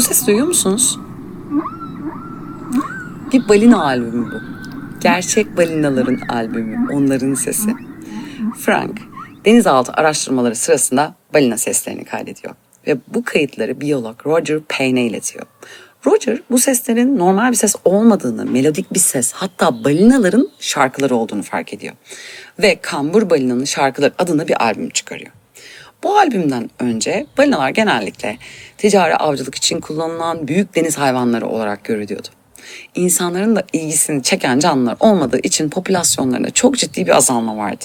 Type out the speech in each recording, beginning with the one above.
Bu sesi duyuyor musunuz? Bir balina albümü bu. Gerçek balinaların albümü, onların sesi. Frank, denizaltı araştırmaları sırasında balina seslerini kaydediyor. Ve bu kayıtları biyolog Roger Payne'e iletiyor. Roger, bu seslerin normal bir ses olmadığını, melodik bir ses, hatta balinaların şarkıları olduğunu fark ediyor. Ve Kambur Balina'nın şarkıları adına bir albüm çıkarıyor. Bu albümden önce balinalar genellikle ticari avcılık için kullanılan büyük deniz hayvanları olarak görülüyordu. İnsanların da ilgisini çeken canlılar olmadığı için popülasyonlarında çok ciddi bir azalma vardı.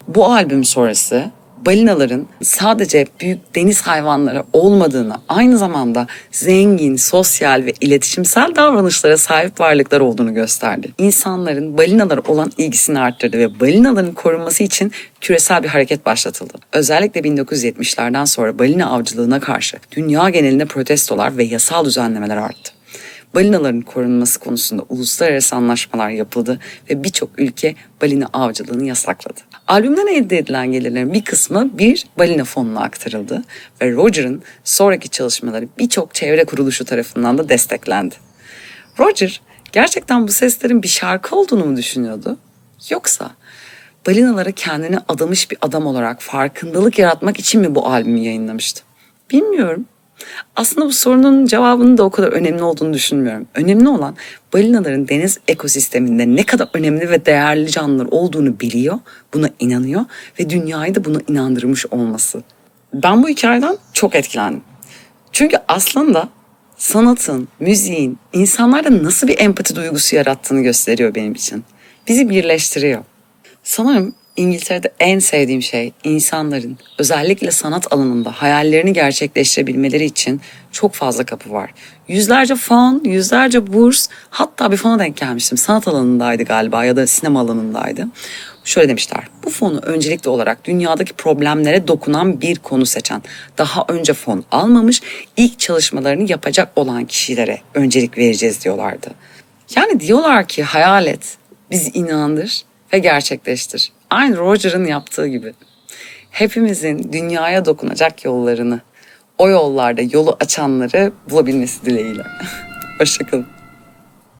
Bu albüm sonrası balinaların sadece büyük deniz hayvanları olmadığını, aynı zamanda zengin, sosyal ve iletişimsel davranışlara sahip varlıklar olduğunu gösterdi. İnsanların balinalara olan ilgisini arttırdı ve balinaların korunması için küresel bir hareket başlatıldı. Özellikle 1970'lerden sonra balina avcılığına karşı dünya genelinde protestolar ve yasal düzenlemeler arttı. Balinaların korunması konusunda uluslararası anlaşmalar yapıldı ve birçok ülke balina avcılığını yasakladı. Albümden elde edilen gelirlerin bir kısmı bir balina fonuna aktarıldı ve Roger'ın sonraki çalışmaları birçok çevre kuruluşu tarafından da desteklendi. Roger gerçekten bu seslerin bir şarkı olduğunu mu düşünüyordu? Yoksa balinalara kendini adamış bir adam olarak farkındalık yaratmak için mi bu albümü yayınlamıştı? Bilmiyorum. Aslında bu sorunun cevabının da o kadar önemli olduğunu düşünmüyorum. Önemli olan balinaların deniz ekosisteminde ne kadar önemli ve değerli canlılar olduğunu biliyor, buna inanıyor ve dünyayı da buna inandırmış olması. Ben bu hikayeden çok etkilendim. Çünkü aslında sanatın, müziğin insanlarda nasıl bir empati duygusu yarattığını gösteriyor benim için. Bizi birleştiriyor. Sanırım İngiltere'de en sevdiğim şey insanların özellikle sanat alanında hayallerini gerçekleştirebilmeleri için çok fazla kapı var. Yüzlerce fon, yüzlerce burs, hatta bir fona denk gelmiştim. Sanat alanındaydı galiba ya da sinema alanındaydı. Şöyle demişler, bu fonu öncelikli olarak dünyadaki problemlere dokunan bir konu seçen, daha önce fon almamış, ilk çalışmalarını yapacak olan kişilere öncelik vereceğiz diyorlardı. Yani diyorlar ki hayal et, bizi inandır ve gerçekleştir. Aynı Roger'ın yaptığı gibi. Hepimizin dünyaya dokunacak yollarını, o yollarda yolu açanları bulabilmesi dileğiyle. Hoşça kalın.